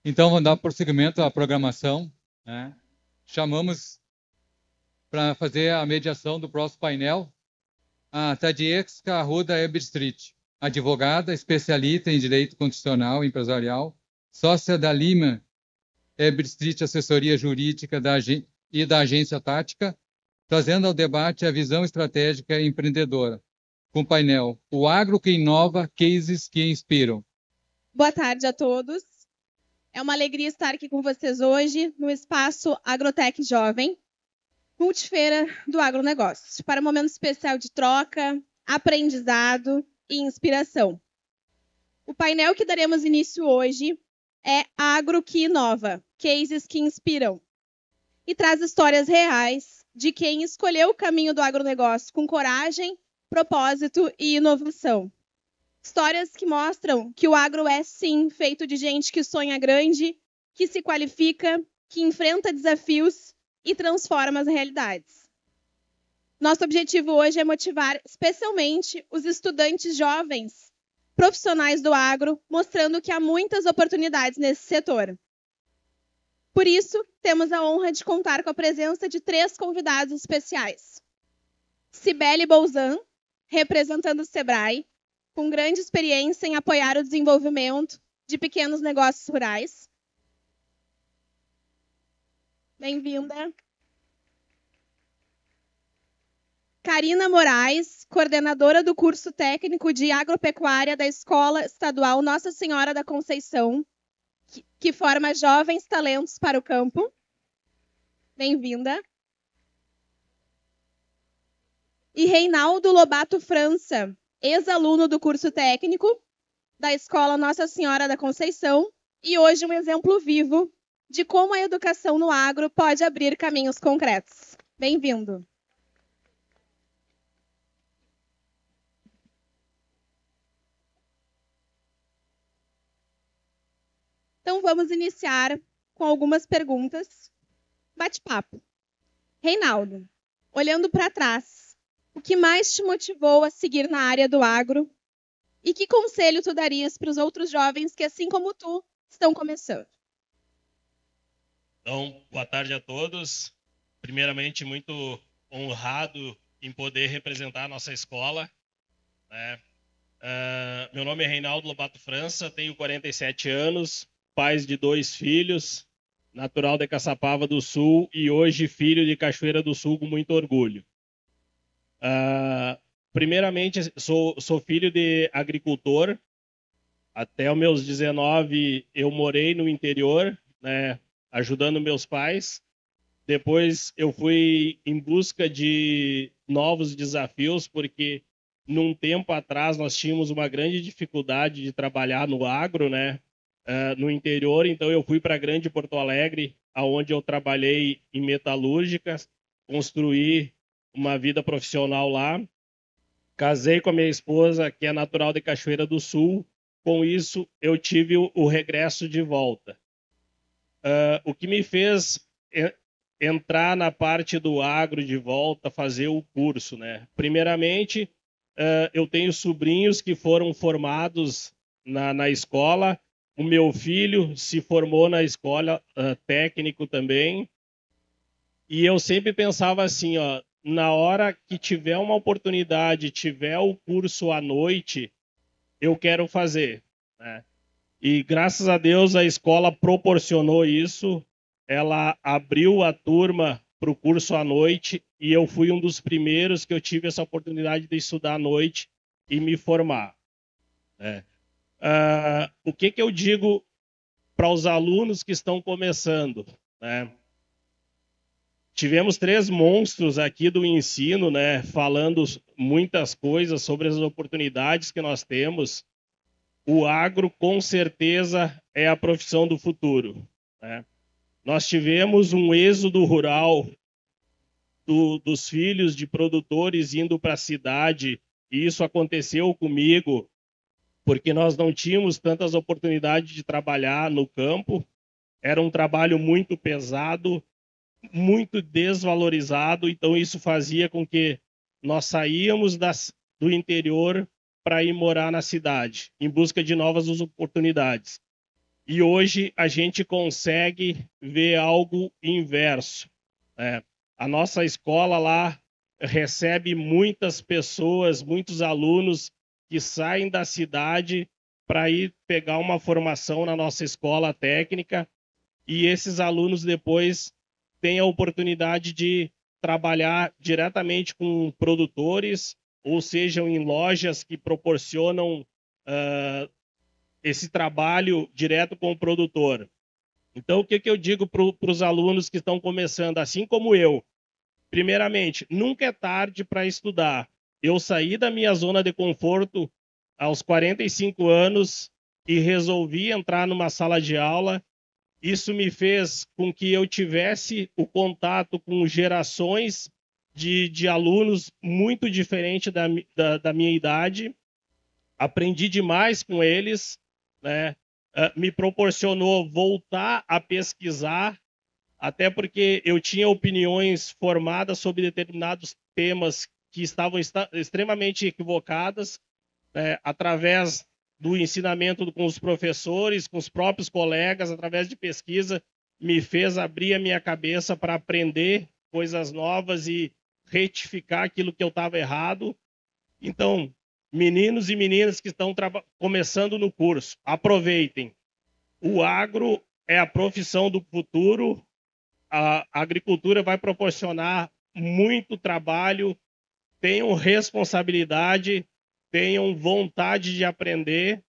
Então, vamos dar prosseguimento à programação, né? Chamamos para fazer a mediação do próximo painel a Tadiex Arruda Ebstreet, advogada, especialista em direito constitucional e empresarial, sócia da Lima Ebstreet Assessoria Jurídica e da Agência Tática, trazendo ao debate a visão estratégica e empreendedora, com o painel O Agro que Inova, Cases que Inspiram. Boa tarde a todos. É uma alegria estar aqui com vocês hoje no espaço Agrotech Jovem, multifeira do agronegócio, para um momento especial de troca, aprendizado e inspiração. O painel que daremos início hoje é Agro que Inova, Cases que Inspiram, e traz histórias reais de quem escolheu o caminho do agronegócio com coragem, propósito e inovação. Histórias que mostram que o agro é, sim, feito de gente que sonha grande, que se qualifica, que enfrenta desafios e transforma as realidades. Nosso objetivo hoje é motivar especialmente os estudantes jovens, profissionais do agro, mostrando que há muitas oportunidades nesse setor. Por isso, temos a honra de contar com a presença de 3 convidados especiais. Cibele Bolzan, representando o Sebrae, com grande experiência em apoiar o desenvolvimento de pequenos negócios rurais. Bem-vinda. Karina Moraes, coordenadora do curso técnico de agropecuária da Escola Estadual Nossa Senhora da Conceição, que forma jovens talentos para o campo. Bem-vinda. E Reinaldo Lobato França, ex-aluno do curso técnico da Escola Nossa Senhora da Conceição e hoje um exemplo vivo de como a educação no agro pode abrir caminhos concretos. Bem-vindo. Então, vamos iniciar com algumas perguntas. Bate-papo. Reinaldo, olhando para trás, o que mais te motivou a seguir na área do agro? E que conselho tu darias para os outros jovens que, assim como tu, estão começando? Então, boa tarde a todos. Primeiramente, muito honrado em poder representar a nossa escola, né? Meu nome é Reinaldo Lobato França, tenho 47 anos, pai de 2 filhos, natural de Caçapava do Sul e hoje filho de Cachoeira do Sul com muito orgulho. Primeiramente, sou filho de agricultor. Até os meus 19 eu morei no interior, né, ajudando meus pais. Depois eu fui em busca de novos desafios, porque num tempo atrás nós tínhamos uma grande dificuldade de trabalhar no agro, né, no interior. Então eu fui para Grande Porto Alegre, aonde eu trabalhei em metalúrgica, construí uma vida profissional lá. Casei com a minha esposa, que é natural de Cachoeira do Sul. Com isso, eu tive o regresso de volta. O que me fez entrar na parte do agro de volta, fazer o curso, né? Primeiramente, eu tenho sobrinhos que foram formados na escola. O meu filho se formou na escola técnico também. E eu sempre pensava assim, ó, na hora que tiver uma oportunidade, tiver o curso à noite, eu quero fazer, né? E graças a Deus a escola proporcionou isso. Ela abriu a turma para o curso à noite e eu fui um dos primeiros que eu tive essa oportunidade de estudar à noite e me formar, né? O que eu digo para os alunos que estão começando, né? Tivemos 3 monstros aqui do ensino, né, falando muitas coisas sobre as oportunidades que nós temos. O agro, com certeza, é a profissão do futuro, né? Nós tivemos um êxodo rural dos filhos de produtores indo para a cidade, e isso aconteceu comigo, porque nós não tínhamos tantas oportunidades de trabalhar no campo. Era um trabalho muito pesado, muito desvalorizado, então isso fazia com que nós saíamos do interior para ir morar na cidade, em busca de novas oportunidades. E hoje a gente consegue ver algo inverso. A nossa escola lá recebe muitas pessoas, muitos alunos que saem da cidade para ir pegar uma formação na nossa escola técnica, e esses alunos depois têm a oportunidade de trabalhar diretamente com produtores, ou sejam em lojas que proporcionam esse trabalho direto com o produtor. Então, o que eu digo para os alunos que estão começando, assim como eu? Primeiramente, nunca é tarde para estudar. Eu saí da minha zona de conforto aos 45 anos e resolvi entrar numa sala de aula. Isso me fez com que eu tivesse o contato com gerações de alunos muito diferentes da minha idade. Aprendi demais com eles, né? Me proporcionou voltar a pesquisar, até porque eu tinha opiniões formadas sobre determinados temas que estavam extremamente equivocadas, né? Através do ensinamento com os professores, com os próprios colegas, através de pesquisa, me fez abrir a minha cabeça para aprender coisas novas e retificar aquilo que eu estava errado. Então, meninos e meninas que estão começando no curso, aproveitem. O agro é a profissão do futuro. A agricultura vai proporcionar muito trabalho. Tenham responsabilidade, tenham vontade de aprender,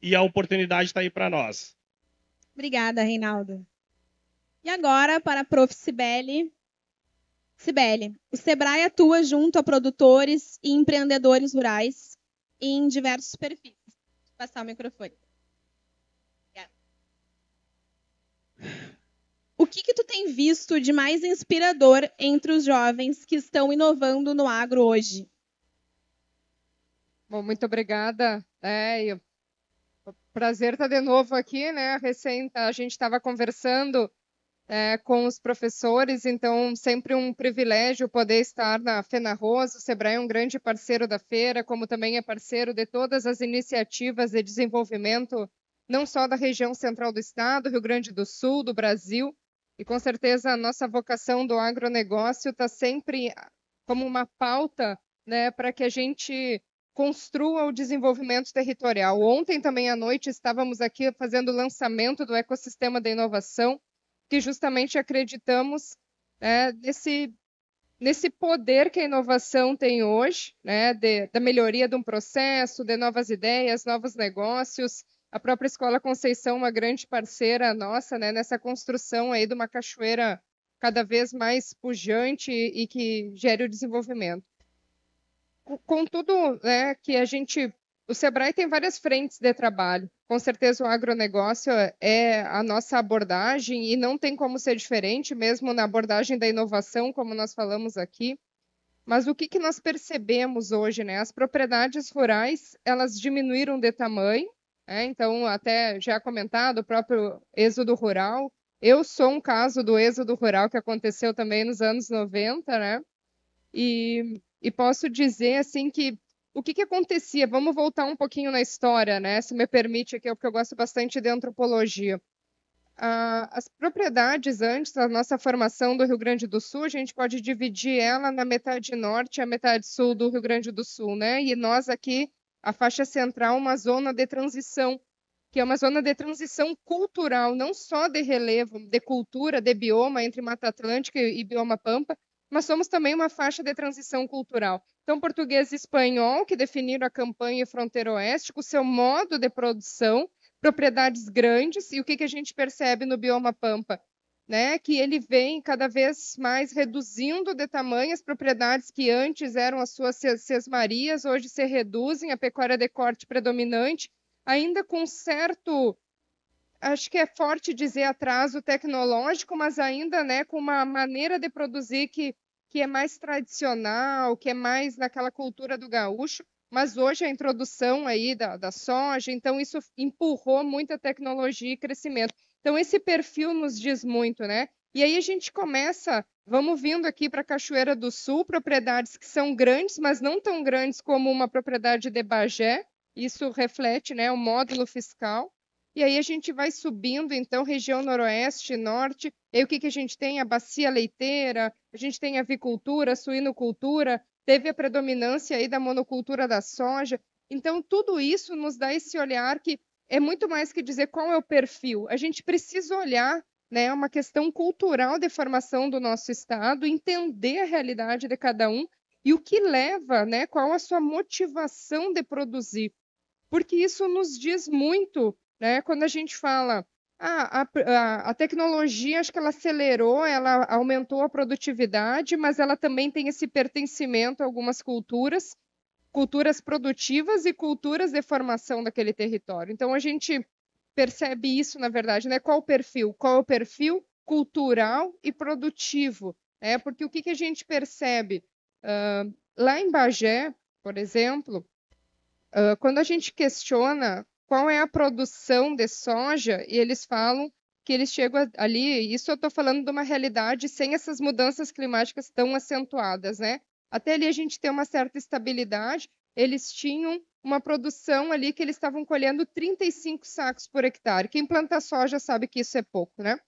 e a oportunidade está aí para nós. Obrigada, Reinaldo. E agora, para a Prof. Cibele. Cibele, o Sebrae atua junto a produtores e empreendedores rurais em diversos perfis. Vou passar o microfone. Obrigada. O que tu tem visto de mais inspirador entre os jovens que estão inovando no agro hoje? Bom, muito obrigada. Prazer estar de novo aqui, né? A gente estava conversando com os professores, então sempre um privilégio poder estar na FENARROS. O Sebrae é um grande parceiro da feira, como também é parceiro de todas as iniciativas de desenvolvimento, não só da região central do estado, Rio Grande do Sul, do Brasil, e com certeza a nossa vocação do agronegócio está sempre como uma pauta, né, para que a gente construa o desenvolvimento territorial. Ontem também à noite estávamos aqui fazendo o lançamento do ecossistema da inovação, que justamente acreditamos nesse poder que a inovação tem hoje, né, da melhoria de um processo, de novas ideias, novos negócios. A própria Escola Conceição, uma grande parceira nossa, né, nessa construção aí de uma cachoeira cada vez mais pujante e que gere o desenvolvimento. Contudo, né, que o Sebrae tem várias frentes de trabalho. Com certeza o agronegócio é a nossa abordagem e não tem como ser diferente, mesmo na abordagem da inovação, como nós falamos aqui. Mas o que nós percebemos hoje, né? As propriedades rurais, elas diminuíram de tamanho, né? Então, até já comentado, o próprio êxodo rural. Eu sou um caso do êxodo rural que aconteceu também nos anos 90, né? E posso dizer assim que o que acontecia? Vamos voltar um pouquinho na história, né? Se me permite, que é o que eu gosto bastante de antropologia. As propriedades antes da nossa formação do Rio Grande do Sul, a gente pode dividir ela na metade norte e a metade sul do Rio Grande do Sul, né? E nós aqui, a faixa central, uma zona de transição, que é uma zona de transição cultural, não só de relevo, de cultura, de bioma entre Mata Atlântica e bioma Pampa, mas somos também uma faixa de transição cultural. Então, português e espanhol, que definiram a campanha Fronteira Oeste, com o seu modo de produção, propriedades grandes, e o que a gente percebe no bioma Pampa? Né? Que ele vem cada vez mais reduzindo de tamanho as propriedades que antes eram as suas sesmarias, hoje se reduzem, a pecuária de corte predominante, ainda com certo, acho que é forte dizer atraso tecnológico, mas ainda, né, com uma maneira de produzir que é mais tradicional, que é mais naquela cultura do gaúcho, mas hoje a introdução aí da soja, então isso empurrou muita tecnologia e crescimento. Então esse perfil nos diz muito, né? E aí a gente começa, vamos vindo aqui para a Cachoeira do Sul, propriedades que são grandes, mas não tão grandes como uma propriedade de Bagé. Isso reflete, né, o módulo fiscal. E aí a gente vai subindo, então, região noroeste, norte. E aí o que que a gente tem? A bacia leiteira, a gente tem a avicultura, a suinocultura, teve a predominância aí da monocultura da soja. Então, tudo isso nos dá esse olhar que é muito mais que dizer qual é o perfil. A gente precisa olhar, né, uma questão cultural de formação do nosso Estado, entender a realidade de cada um e o que leva, né, qual a sua motivação de produzir. Porque isso nos diz muito, né, quando a gente fala, a tecnologia, acho que ela acelerou, ela aumentou a produtividade, mas ela também tem esse pertencimento a algumas culturas produtivas e culturas de formação daquele território. Então, a gente percebe isso, na verdade, né? Qual o perfil? Qual é o perfil cultural e produtivo? Porque o que a gente percebe? Lá em Bagé, por exemplo, quando a gente questiona qual é a produção de soja, e eles falam que eles chegam ali, isso eu estou falando de uma realidade sem essas mudanças climáticas tão acentuadas, né? Até ali a gente tem uma certa estabilidade, eles tinham uma produção ali que eles estavam colhendo 35 sacos por hectare. Quem planta soja sabe que isso é pouco, né?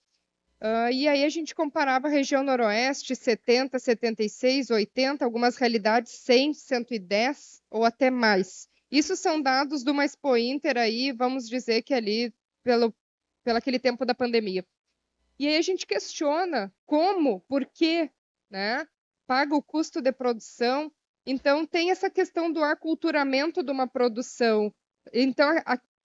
E aí a gente comparava a região noroeste, 70, 76, 80, algumas realidades 100, 110 ou até mais. Isso são dados de uma Expo Inter aí, vamos dizer que ali pelo aquele tempo da pandemia. E aí a gente questiona como, por quê, né? Paga o custo de produção. Então tem essa questão do aculturamento de uma produção. Então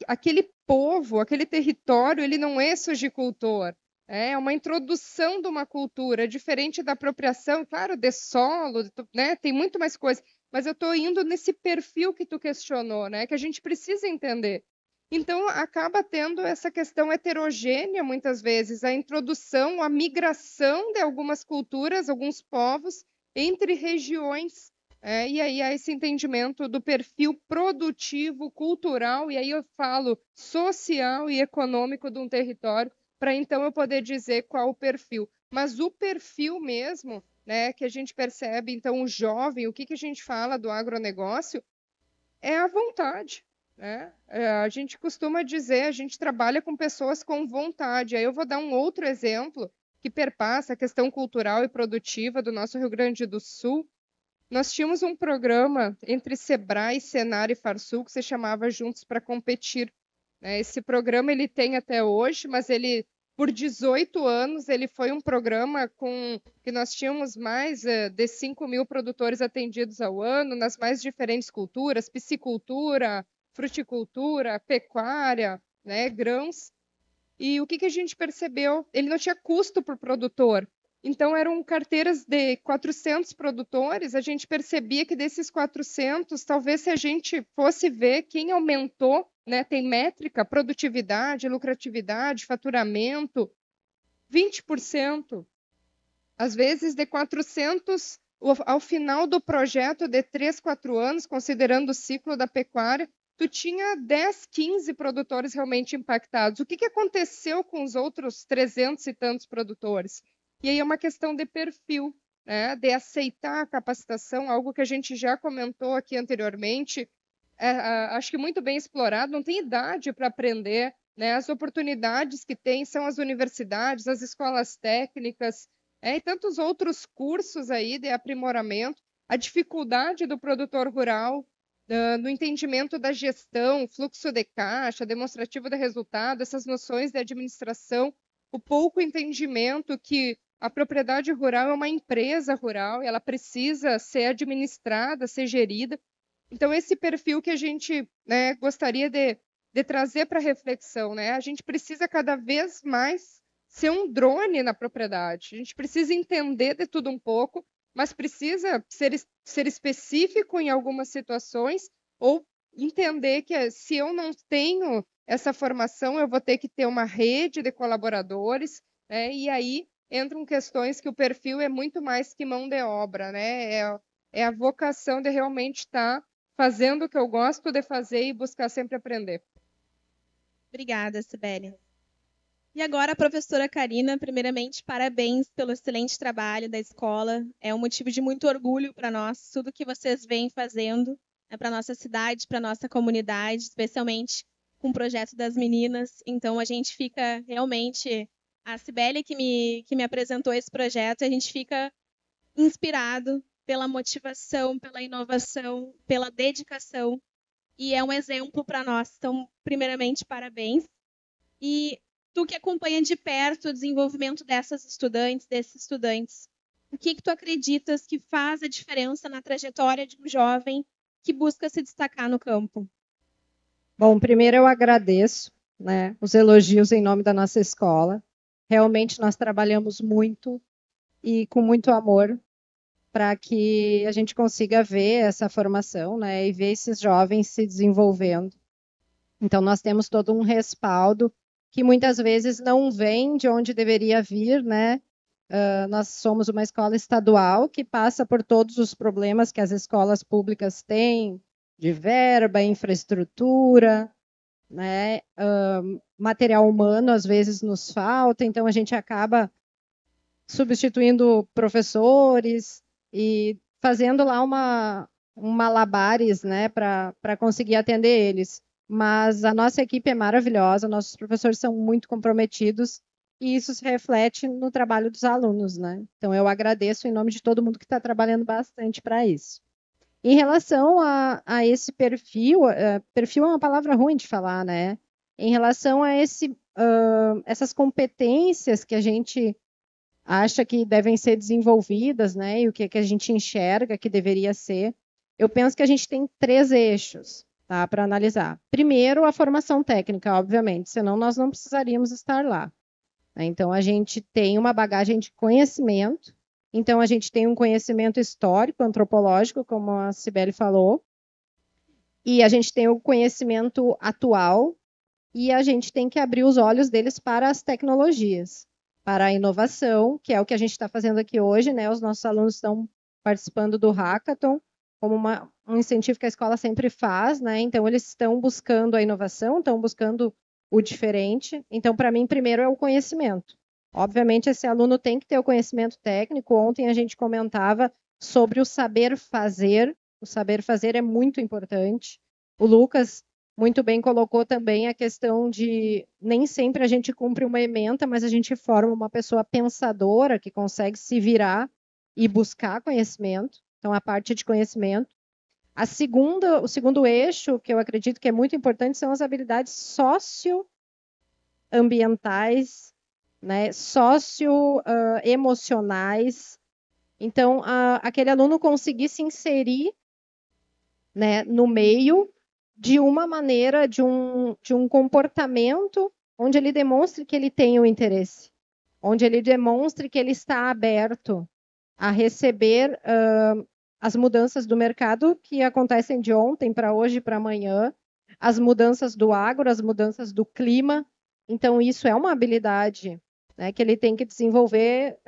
aquele povo, aquele território, ele não é sojicultor. É uma introdução de uma cultura diferente da apropriação, claro, de solo, né? Tem muito mais coisa. Mas eu estou indo nesse perfil que tu questionou, né? Que a gente precisa entender. Então, acaba tendo essa questão heterogênea, muitas vezes, a introdução, a migração de algumas culturas, alguns povos, entre regiões. E aí há esse entendimento do perfil produtivo, cultural, e aí eu falo social e econômico de um território, para então eu poder dizer qual o perfil. Mas o perfil mesmo, né, que a gente percebe, então, o jovem, o que a gente fala do agronegócio, é a vontade. Né? A gente costuma dizer, a gente trabalha com pessoas com vontade. Aí eu vou dar um outro exemplo que perpassa a questão cultural e produtiva do nosso Rio Grande do Sul. Nós tínhamos um programa entre Sebrae, Senar e Farsul que se chamava Juntos para Competir. Esse programa ele tem até hoje, mas ele, por 18 anos, ele foi um programa que nós tínhamos mais de 5 mil produtores atendidos ao ano, nas mais diferentes culturas, piscicultura, fruticultura, pecuária, né, grãos. E o que a gente percebeu? Ele não tinha custo por produtor. Então, eram carteiras de 400 produtores. A gente percebia que desses 400, talvez se a gente fosse ver quem aumentou, né, tem métrica, produtividade, lucratividade, faturamento, 20%. Às vezes, de 400, ao final do projeto de 3, 4 anos, considerando o ciclo da pecuária, tu tinha 10, 15 produtores realmente impactados. O que aconteceu com os outros 300 e tantos produtores? E aí é uma questão de perfil, né? De aceitar a capacitação, algo que a gente já comentou aqui anteriormente, acho que muito bem explorado, não tem idade para aprender, né? As oportunidades que tem são as universidades, as escolas técnicas, e tantos outros cursos aí de aprimoramento, a dificuldade do produtor rural, no entendimento da gestão, fluxo de caixa, demonstrativo de resultado, essas noções de administração, o pouco entendimento que a propriedade rural é uma empresa rural e ela precisa ser administrada, ser gerida. Então, esse perfil que a gente, né, gostaria de trazer para reflexão, né? A gente precisa cada vez mais ser um drone na propriedade. A gente precisa entender de tudo um pouco, mas precisa ser específico em algumas situações ou entender que se eu não tenho essa formação, eu vou ter que ter uma rede de colaboradores, né? E aí entram questões que o perfil é muito mais que mão de obra, né? É a vocação de realmente estar fazendo o que eu gosto de fazer e buscar sempre aprender. Obrigada, Sibeli. E agora, a professora Karina, primeiramente, parabéns pelo excelente trabalho da escola. É um motivo de muito orgulho para nós, tudo que vocês vêm fazendo para a nossa cidade, para a nossa comunidade, especialmente com o projeto das meninas. Então, a gente fica realmente... A Cibele que me apresentou esse projeto, a gente fica inspirado pela motivação, pela inovação, pela dedicação. E é um exemplo para nós. Então, primeiramente, parabéns. E tu que acompanha de perto o desenvolvimento desses estudantes, o que tu acreditas que faz a diferença na trajetória de um jovem que busca se destacar no campo? Bom, primeiro eu agradeço, né, os elogios em nome da nossa escola. Realmente nós trabalhamos muito e com muito amor para que a gente consiga ver essa formação, né, e ver esses jovens se desenvolvendo. Então nós temos todo um respaldo que muitas vezes não vem de onde deveria vir, né? Nós somos uma escola estadual que passa por todos os problemas que as escolas públicas têm, de verba, infraestrutura, né? Material humano às vezes nos falta, então a gente acaba substituindo professores e fazendo lá um malabares, né, para conseguir atender eles. Mas a nossa equipe é maravilhosa, nossos professores são muito comprometidos e isso se reflete no trabalho dos alunos, né? Então eu agradeço em nome de todo mundo que está trabalhando bastante para isso. Em relação a esse perfil, perfil é uma palavra ruim de falar, né? Em relação a essas competências que a gente acha que devem ser desenvolvidas, né? E o que a gente enxerga que deveria ser, eu penso que a gente tem 3 eixos, tá, para analisar. Primeiro, a formação técnica, obviamente, senão nós não precisaríamos estar lá. Então, a gente tem uma bagagem de conhecimento, então a gente tem um conhecimento histórico, antropológico, como a Cibele falou, e a gente tem o conhecimento atual, e a gente tem que abrir os olhos deles para as tecnologias, para a inovação, que é o que a gente está fazendo aqui hoje, né? Os nossos alunos estão participando do Hackathon, como um incentivo que a escola sempre faz, né? Então, eles estão buscando a inovação, estão buscando o diferente. Então, para mim, primeiro é o conhecimento. Obviamente, esse aluno tem que ter o conhecimento técnico. Ontem a gente comentava sobre o saber fazer. O saber fazer é muito importante. O Lucas muito bem colocou também a questão de nem sempre a gente cumpre uma ementa, mas a gente forma uma pessoa pensadora que consegue se virar e buscar conhecimento. Então, a parte de conhecimento. O segundo eixo, que eu acredito que é muito importante, são as habilidades socioambientais, né? Socioemocionais. Então, aquele aluno conseguir se inserir, né, no meio de uma maneira, de um comportamento onde ele demonstre que ele tem o interesse, onde ele demonstre que ele está aberto a receber as mudanças do mercado que acontecem de ontem para hoje, para amanhã, as mudanças do agro, as mudanças do clima. Então, isso é uma habilidade, né, que ele tem que desenvolver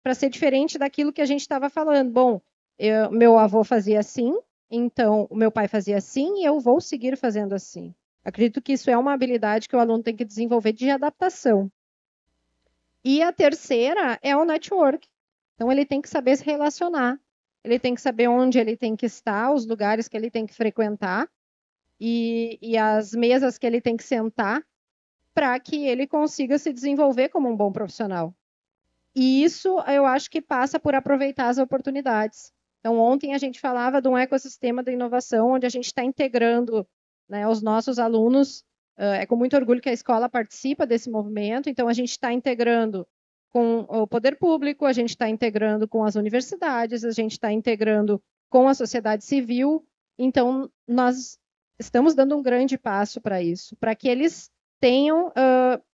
para ser diferente daquilo que a gente estava falando. Bom, meu avô fazia assim, então o meu pai fazia assim e eu vou seguir fazendo assim. Acredito que isso é uma habilidade que o aluno tem que desenvolver de adaptação. E a terceira é o network. Então, ele tem que saber se relacionar. Ele tem que saber onde ele tem que estar, os lugares que ele tem que frequentar e as mesas que ele tem que sentar para que ele consiga se desenvolver como um bom profissional. E isso eu acho que passa por aproveitar as oportunidades. Então, ontem a gente falava de um ecossistema da inovação, onde a gente está integrando, né, os nossos alunos. É com muito orgulho que a escola participa desse movimento. Então, a gente está integrando com o poder público, a gente está integrando com as universidades, a gente está integrando com a sociedade civil. Então, nós estamos dando um grande passo para isso, para que eles tenham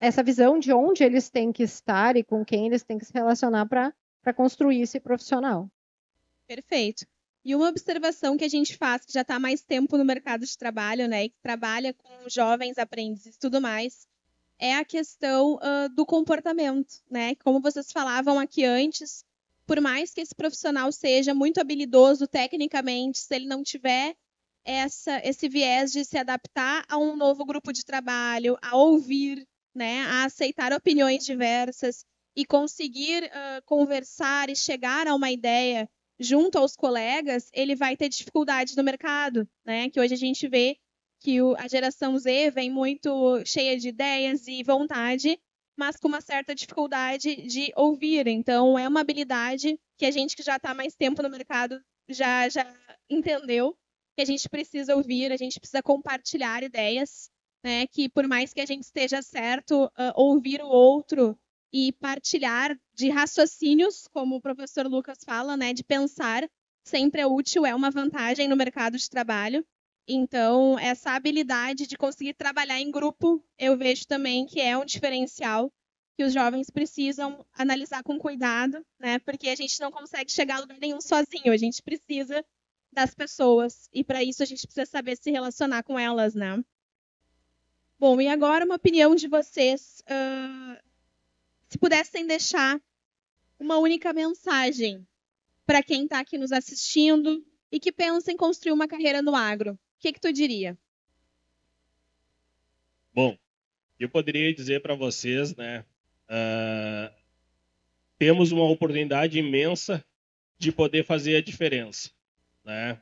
essa visão de onde eles têm que estar e com quem eles têm que se relacionar para construir esse profissional. Perfeito. E uma observação que a gente faz, que já está há mais tempo no mercado de trabalho, né, e que trabalha com jovens aprendizes e tudo mais, é a questão do comportamento, né? Como vocês falavam aqui antes, por mais que esse profissional seja muito habilidoso tecnicamente, se ele não tiver esse viés de se adaptar a um novo grupo de trabalho, a ouvir, né, a aceitar opiniões diversas e conseguir conversar e chegar a uma ideia junto aos colegas, ele vai ter dificuldade no mercado, né? Que hoje a gente vê que a geração Z vem muito cheia de ideias e vontade, mas com uma certa dificuldade de ouvir. Então, é uma habilidade que a gente que já está mais tempo no mercado já entendeu, que a gente precisa ouvir, a gente precisa compartilhar ideias, né? Que por mais que a gente esteja certo, ouvir o outro e partilhar de raciocínios, como o professor Lucas fala, né? De pensar, sempre é útil, é uma vantagem no mercado de trabalho. Então, essa habilidade de conseguir trabalhar em grupo, eu vejo também que é um diferencial que os jovens precisam analisar com cuidado, né? Porque a gente não consegue chegar a lugar nenhum sozinho, a gente precisa das pessoas, e para isso a gente precisa saber se relacionar com elas, né? Bom, e agora uma opinião de vocês, se pudessem deixar uma única mensagem para quem está aqui nos assistindo e que pensa em construir uma carreira no agro, o que tu diria? Bom, eu poderia dizer para vocês, né? Temos uma oportunidade imensa de poder fazer a diferença, né?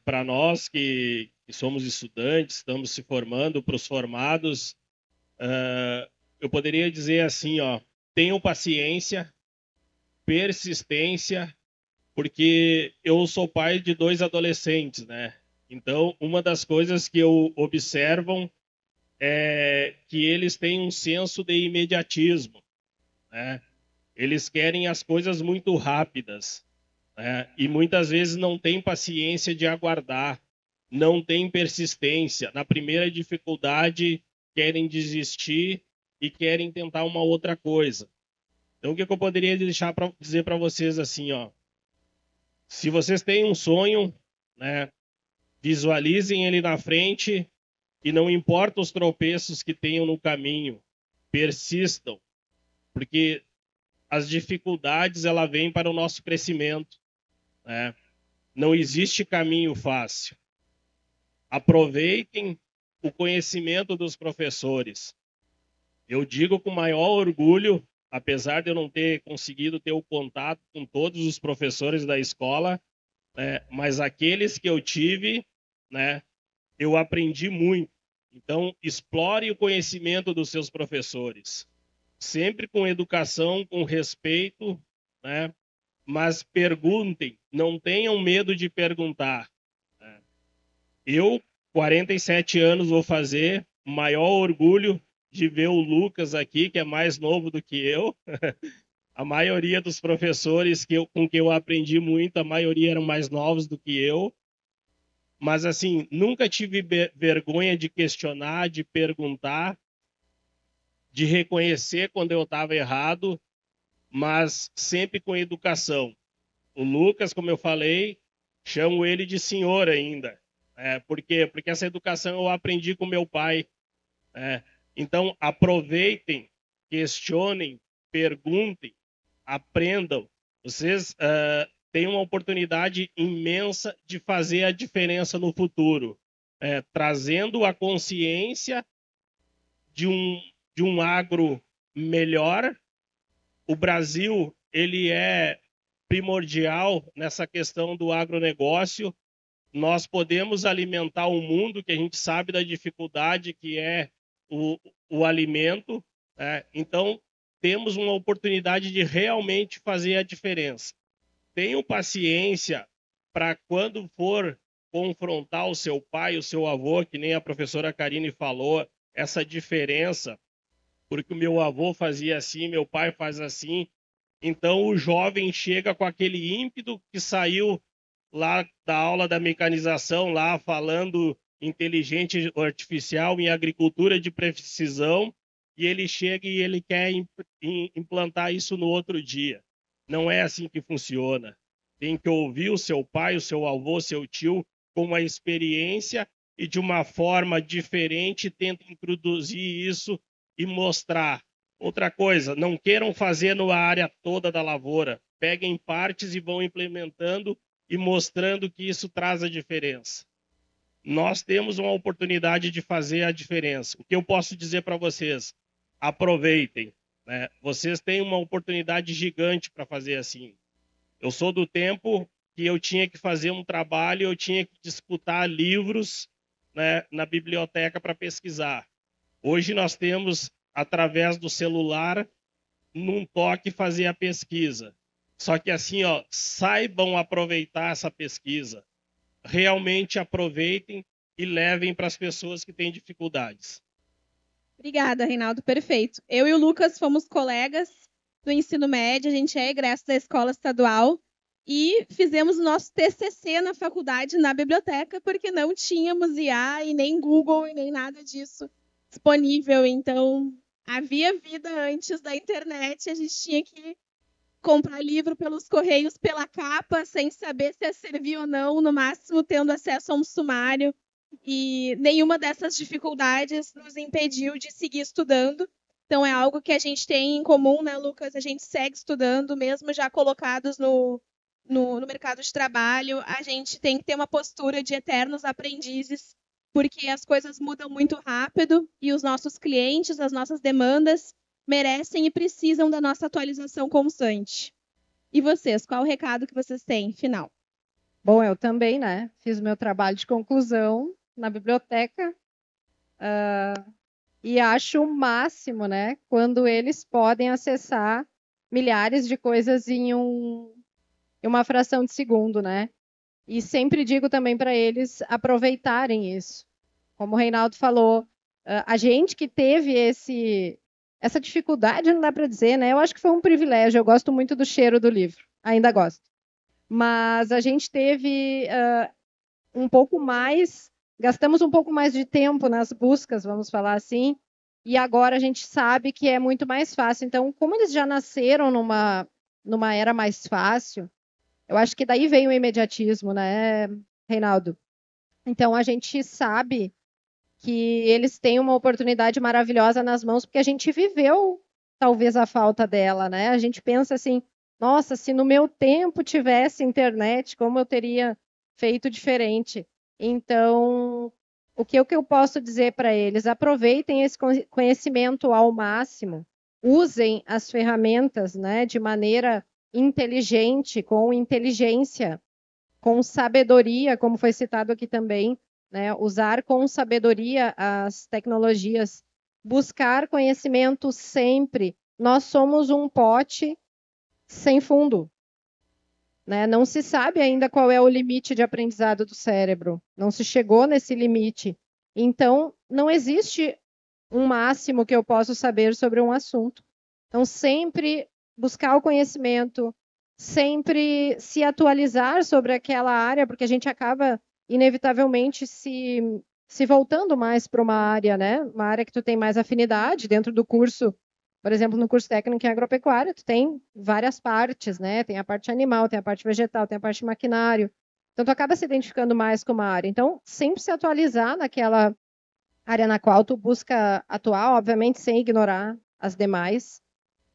Para nós que somos estudantes, estamos se formando, para os formados, eu poderia dizer assim, ó, tenham paciência, persistência, porque eu sou pai de 2 adolescentes, né? Então, uma das coisas que eu observo é que eles têm um senso de imediatismo, né? Eles querem as coisas muito rápidas, né? E muitas vezes não têm paciência de aguardar, não têm persistência. Na primeira dificuldade, querem desistir e querem tentar uma outra coisa. Então, o que eu poderia dizer para vocês assim, ó? Se vocês têm um sonho, né, visualizem ele na frente e não importa os tropeços que tenham no caminho, persistam, porque as dificuldades ela vêm para o nosso crescimento, né? Não existe caminho fácil. Aproveitem o conhecimento dos professores. Eu digo com maior orgulho, apesar de eu não ter conseguido ter o contato com todos os professores da escola, né, mas aqueles que eu tive, né, eu aprendi muito. Então, explore o conhecimento dos seus professores. Sempre com educação, com respeito, né, mas perguntem, não tenham medo de perguntar. Eu, 47 anos, vou fazer, maior orgulho de ver o Lucas aqui, que é mais novo do que eu. A maioria dos professores com quem eu aprendi muito, a maioria eram mais novos do que eu. Mas, assim, nunca tive vergonha de questionar, de perguntar, de reconhecer quando eu estava errado, mas sempre com educação. O Lucas, como eu falei, chamo ele de senhor ainda. Por quê? Porque essa educação eu aprendi com meu pai. Então, aproveitem, questionem, perguntem, aprendam. Vocês têm uma oportunidade imensa de fazer a diferença no futuro, trazendo a consciência de um agro melhor. O Brasil, ele é primordial nessa questão do agronegócio. Nós podemos alimentar o mundo, que a gente sabe da dificuldade que é o alimento. Então, temos uma oportunidade de realmente fazer a diferença. Tenham paciência para quando for confrontar o seu pai, o seu avô, que nem a professora Karine falou, essa diferença, porque o meu avô fazia assim, meu pai faz assim. Então, o jovem chega com aquele ímpeto que saiu lá da aula da mecanização, lá falando inteligente artificial em agricultura de precisão, e ele chega e ele quer implantar isso no outro dia. Não é assim que funciona. Tem que ouvir o seu pai, o seu avô, o seu tio, com uma experiência e de uma forma diferente, tenta introduzir isso e mostrar. Outra coisa, não queiram fazer na área toda da lavoura. Peguem partes e vão implementando e mostrando que isso traz a diferença. Nós temos uma oportunidade de fazer a diferença. O que eu posso dizer para vocês? Aproveitem, né? Vocês têm uma oportunidade gigante para fazer assim. Eu sou do tempo que eu tinha que fazer um trabalho, eu tinha que disputar livros, né, na biblioteca para pesquisar. Hoje nós temos, através do celular, num toque, fazer a pesquisa. Só que assim, ó, saibam aproveitar essa pesquisa. Realmente aproveitem e levem para as pessoas que têm dificuldades. Obrigada, Reinaldo. Perfeito. Eu e o Lucas fomos colegas do ensino médio, a gente é egresso da escola estadual e fizemos o nosso TCC na faculdade, na biblioteca, porque não tínhamos IA e nem Google e nem nada disso disponível. Então, havia vida antes da internet, a gente tinha que comprar livro pelos correios, pela capa, sem saber se ia servir ou não, no máximo tendo acesso a um sumário. E nenhuma dessas dificuldades nos impediu de seguir estudando. Então, é algo que a gente tem em comum, né, Lucas? A gente segue estudando, mesmo já colocados no mercado de trabalho. A gente tem que ter uma postura de eternos aprendizes, porque as coisas mudam muito rápido e os nossos clientes, as nossas demandas, merecem e precisam da nossa atualização constante. E vocês, qual o recado que vocês têm, final? Bom, eu também, né? Fiz o meu trabalho de conclusão na biblioteca e acho o máximo, né? Quando eles podem acessar milhares de coisas em uma fração de segundo, né? E sempre digo também para eles aproveitarem isso. Como o Reinaldo falou, a gente que teve essa dificuldade, não dá para dizer, né? Eu acho que foi um privilégio. Eu gosto muito do cheiro do livro, ainda gosto. Mas a gente teve gastamos um pouco mais de tempo nas buscas, vamos falar assim, e agora a gente sabe que é muito mais fácil. Então, como eles já nasceram numa era mais fácil, eu acho que daí vem o imediatismo, né, Reinaldo? Então, a gente sabe que eles têm uma oportunidade maravilhosa nas mãos, porque a gente viveu, talvez, a falta dela, né? A gente pensa assim, nossa, se no meu tempo tivesse internet, como eu teria feito diferente? Então, o que eu posso dizer para eles? Aproveitem esse conhecimento ao máximo, usem as ferramentas, né, de maneira inteligente, com inteligência, com sabedoria, como foi citado aqui também, né, usar com sabedoria as tecnologias, buscar conhecimento sempre. Nós somos um pote sem fundo. Né? Não se sabe ainda qual é o limite de aprendizado do cérebro. Não se chegou nesse limite. Então, não existe um máximo que eu possa saber sobre um assunto. Então, sempre buscar o conhecimento, sempre se atualizar sobre aquela área, porque a gente acaba, inevitavelmente, se voltando mais para uma área, né? Uma área que tu tem mais afinidade dentro do curso. Por exemplo, no curso técnico em agropecuária, tu tem várias partes, né? Tem a parte animal, tem a parte vegetal, tem a parte maquinário. Então, tu acaba se identificando mais com uma área. Então, sempre se atualizar naquela área na qual tu busca atuar, obviamente sem ignorar as demais,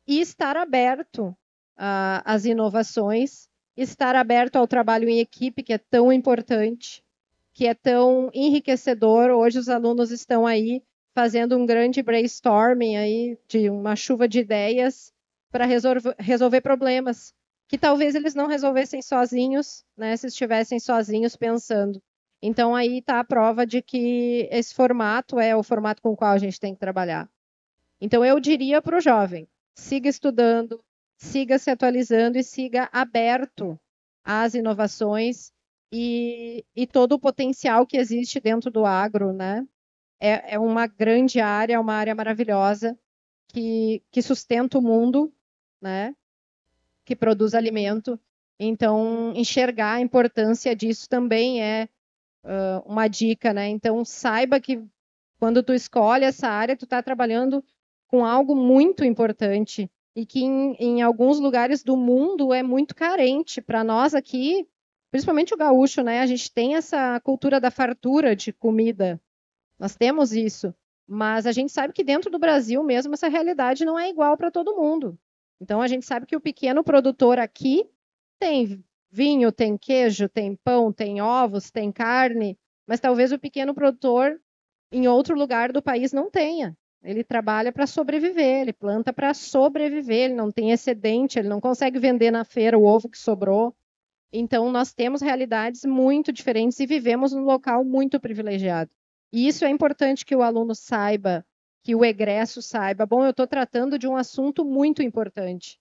e estar aberto às inovações, estar aberto ao trabalho em equipe, que é tão importante, que é tão enriquecedor. Hoje os alunos estão aí fazendo um grande brainstorming aí de uma chuva de ideias para resolver problemas que talvez eles não resolvessem sozinhos, né, se estivessem sozinhos pensando. Então aí está a prova de que esse formato é o formato com o qual a gente tem que trabalhar. Então eu diria para o jovem, siga estudando, siga se atualizando e siga aberto às inovações e todo o potencial que existe dentro do agro, né? É uma grande área, uma área maravilhosa que sustenta o mundo, né? Que produz alimento. Então, enxergar a importância disso também é uma dica, né? Então, saiba que quando tu escolhe essa área, tu está trabalhando com algo muito importante e que em alguns lugares do mundo é muito carente. Para nós aqui, principalmente o gaúcho, né? A gente tem essa cultura da fartura de comida. Nós temos isso, mas a gente sabe que dentro do Brasil mesmo essa realidade não é igual para todo mundo. Então a gente sabe que o pequeno produtor aqui tem vinho, tem queijo, tem pão, tem ovos, tem carne, mas talvez o pequeno produtor em outro lugar do país não tenha. Ele trabalha para sobreviver, ele planta para sobreviver, ele não tem excedente, ele não consegue vender na feira o ovo que sobrou. Então nós temos realidades muito diferentes e vivemos num local muito privilegiado. E isso é importante que o aluno saiba, que o egresso saiba. Bom, eu estou tratando de um assunto muito importante.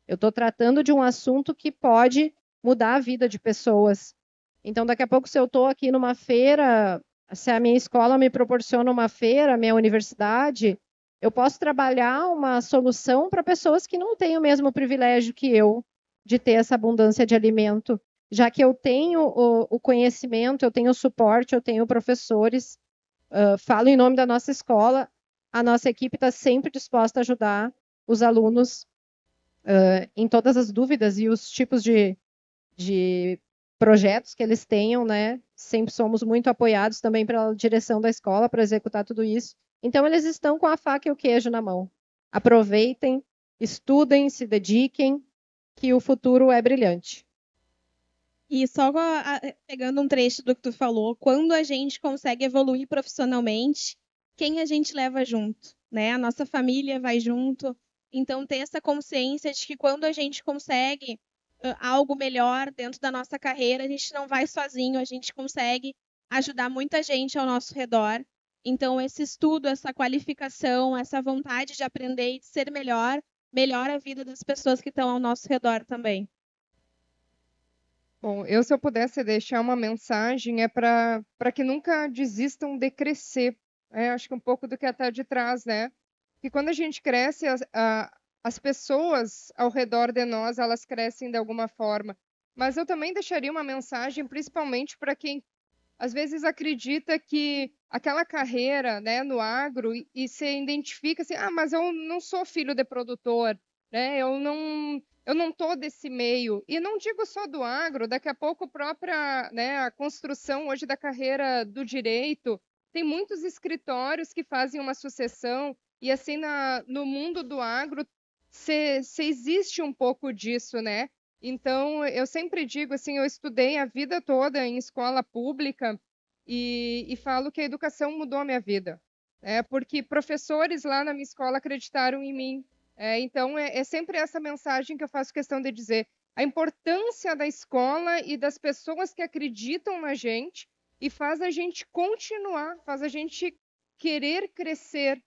Eu estou tratando de um assunto que pode mudar a vida de pessoas. Então, daqui a pouco, se eu estou aqui numa feira, se a minha escola me proporciona uma feira, a minha universidade, eu posso trabalhar uma solução para pessoas que não têm o mesmo privilégio que eu de ter essa abundância de alimento, já que eu tenho o conhecimento, eu tenho o suporte, eu tenho professores. Falo em nome da nossa escola, a nossa equipe está sempre disposta a ajudar os alunos em todas as dúvidas e os tipos de projetos que eles tenham, né? Sempre somos muito apoiados também pela direção da escola para executar tudo isso. Então, eles estão com a faca e o queijo na mão. Aproveitem, estudem, se dediquem, que o futuro é brilhante. E só pegando um trecho do que tu falou, quando a gente consegue evoluir profissionalmente, quem a gente leva junto, né? A nossa família vai junto. Então, ter essa consciência de que quando a gente consegue algo melhor dentro da nossa carreira, a gente não vai sozinho, a gente consegue ajudar muita gente ao nosso redor. Então, esse estudo, essa qualificação, essa vontade de aprender e de ser melhor, melhora a vida das pessoas que estão ao nosso redor também. Bom, se eu pudesse deixar uma mensagem, é para que nunca desistam de crescer. Acho que um pouco do que a Tade traz, né? Que quando a gente cresce, as pessoas ao redor de nós, elas crescem de alguma forma. Mas eu também deixaria uma mensagem, principalmente para quem às vezes acredita que aquela carreira, né, no agro e se identifica assim, mas eu não sou filho de produtor, né? Eu não tô desse meio. E não digo só do agro, daqui a pouco né, a construção hoje da carreira do direito, tem muitos escritórios que fazem uma sucessão e assim no mundo do agro se existe um pouco disso, né? Então, eu sempre digo assim, eu estudei a vida toda em escola pública e falo que a educação mudou a minha vida. Porque professores lá na minha escola acreditaram em mim. Então, é sempre essa mensagem que eu faço questão de dizer. A importância da escola e das pessoas que acreditam na gente e faz a gente continuar, faz a gente querer crescer.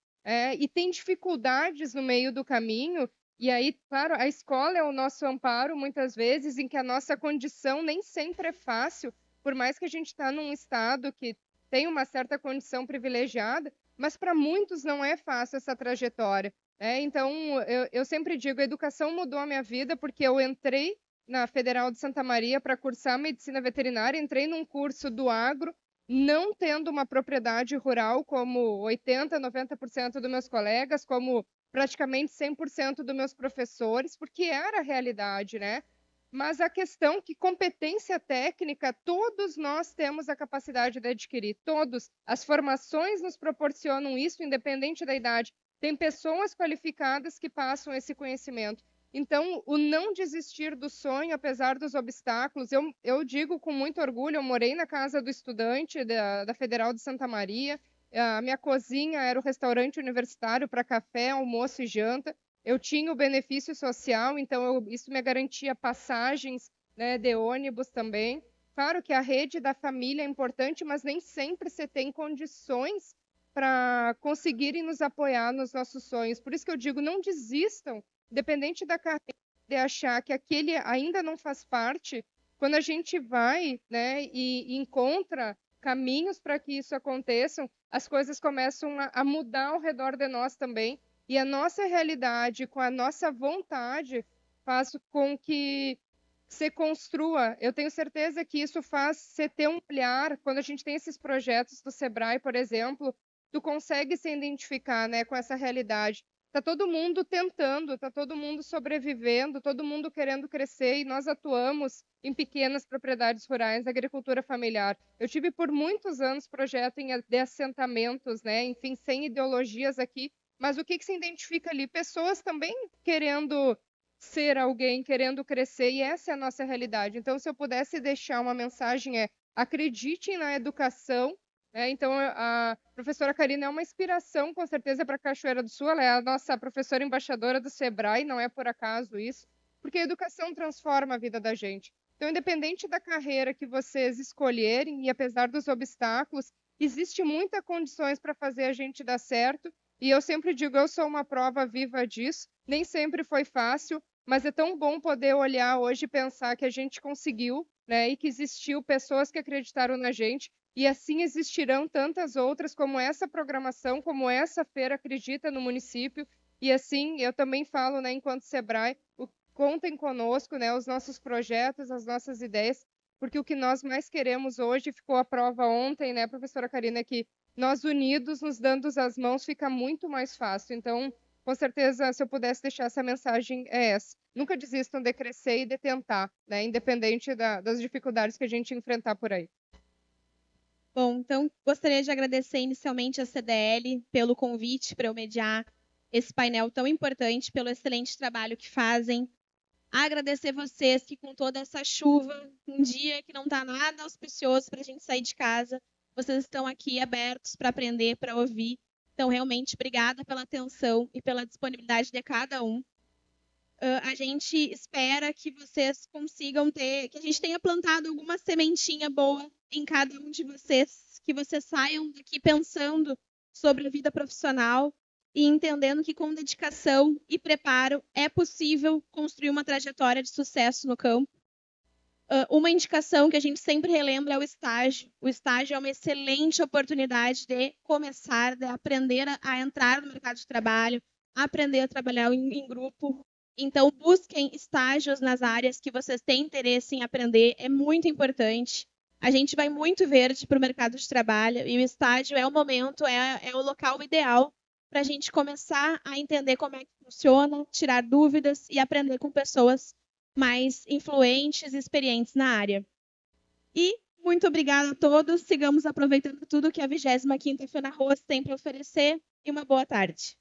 E tem dificuldades no meio do caminho, e aí, claro, a escola é o nosso amparo, muitas vezes, em que a nossa condição nem sempre é fácil, por mais que a gente está num estado que tem uma certa condição privilegiada, mas para muitos não é fácil essa trajetória. Então, eu sempre digo, a educação mudou a minha vida, porque eu entrei na Federal de Santa Maria para cursar medicina veterinária, entrei num curso do agro, não tendo uma propriedade rural como 80%, 90% dos meus colegas, como praticamente 100% dos meus professores, porque era a realidade, né? Mas a questão que competência técnica, todos nós temos a capacidade de adquirir, todos. As formações nos proporcionam isso, independente da idade. Tem pessoas qualificadas que passam esse conhecimento. Então, o não desistir do sonho, apesar dos obstáculos, eu digo com muito orgulho, eu morei na casa do estudante da Federal de Santa Maria, a minha cozinha era o restaurante universitário para café, almoço e janta. Eu tinha o benefício social, então isso me garantia passagens, né, de ônibus também. Claro que a rede da família é importante, mas nem sempre você tem condições para conseguirem nos apoiar nos nossos sonhos. Por isso que eu digo, não desistam, independente da carreira, de achar que aquele ainda não faz parte. Quando a gente vai, né, e encontra caminhos para que isso aconteça, as coisas começam a mudar ao redor de nós também. E a nossa realidade, com a nossa vontade, faz com que se construa. Eu tenho certeza que isso faz você ter um olhar. Quando a gente tem esses projetos do Sebrae, por exemplo, tu consegue se identificar, né, com essa realidade. Está todo mundo tentando, está todo mundo sobrevivendo, todo mundo querendo crescer e nós atuamos em pequenas propriedades rurais, agricultura familiar. Eu tive por muitos anos projeto de assentamentos, né, enfim, sem ideologias aqui, mas o que se identifica ali? Pessoas também querendo ser alguém, querendo crescer, e essa é a nossa realidade. Então, se eu pudesse deixar uma mensagem acreditem na educação. Então, a professora Karina é uma inspiração, com certeza, para a Cachoeira do Sul. Ela é a nossa professora embaixadora do Sebrae, não é por acaso isso, porque a educação transforma a vida da gente. Então, independente da carreira que vocês escolherem, e apesar dos obstáculos, existe muitas condições para fazer a gente dar certo, e eu sempre digo, eu sou uma prova viva disso. Nem sempre foi fácil, mas é tão bom poder olhar hoje e pensar que a gente conseguiu, né, e que existiu pessoas que acreditaram na gente, e assim existirão tantas outras, como essa programação, como essa feira acredita no município. E assim, eu também falo, né, enquanto Sebrae, contem conosco, né, os nossos projetos, as nossas ideias, porque o que nós mais queremos hoje, ficou a prova ontem, né, professora Karina, é que nós unidos, nos dando as mãos, fica muito mais fácil. Então, com certeza, se eu pudesse deixar essa mensagem, é essa. Nunca desistam de crescer e de tentar, né, independente das dificuldades que a gente enfrentar por aí. Bom, então gostaria de agradecer inicialmente a CDL pelo convite para eu mediar esse painel tão importante, pelo excelente trabalho que fazem. Agradecer vocês que com toda essa chuva, um dia que não está nada auspicioso para a gente sair de casa, vocês estão aqui abertos para aprender, para ouvir. Então, realmente, obrigada pela atenção e pela disponibilidade de cada um. A gente espera que vocês consigam que a gente tenha plantado alguma sementinha boa em cada um de vocês, que vocês saiam daqui pensando sobre a vida profissional e entendendo que com dedicação e preparo é possível construir uma trajetória de sucesso no campo. Uma indicação que a gente sempre relembra é o estágio. O estágio é uma excelente oportunidade de começar, de aprender a entrar no mercado de trabalho, aprender a trabalhar em grupo. Então, busquem estágios nas áreas que vocês têm interesse em aprender, é muito importante. A gente vai muito verde para o mercado de trabalho e o estágio é o momento, é o local ideal para a gente começar a entender como é que funciona, tirar dúvidas e aprender com pessoas mais influentes e experientes na área. E muito obrigada a todos, sigamos aproveitando tudo que a 25ª Fenarroz tem para oferecer e uma boa tarde.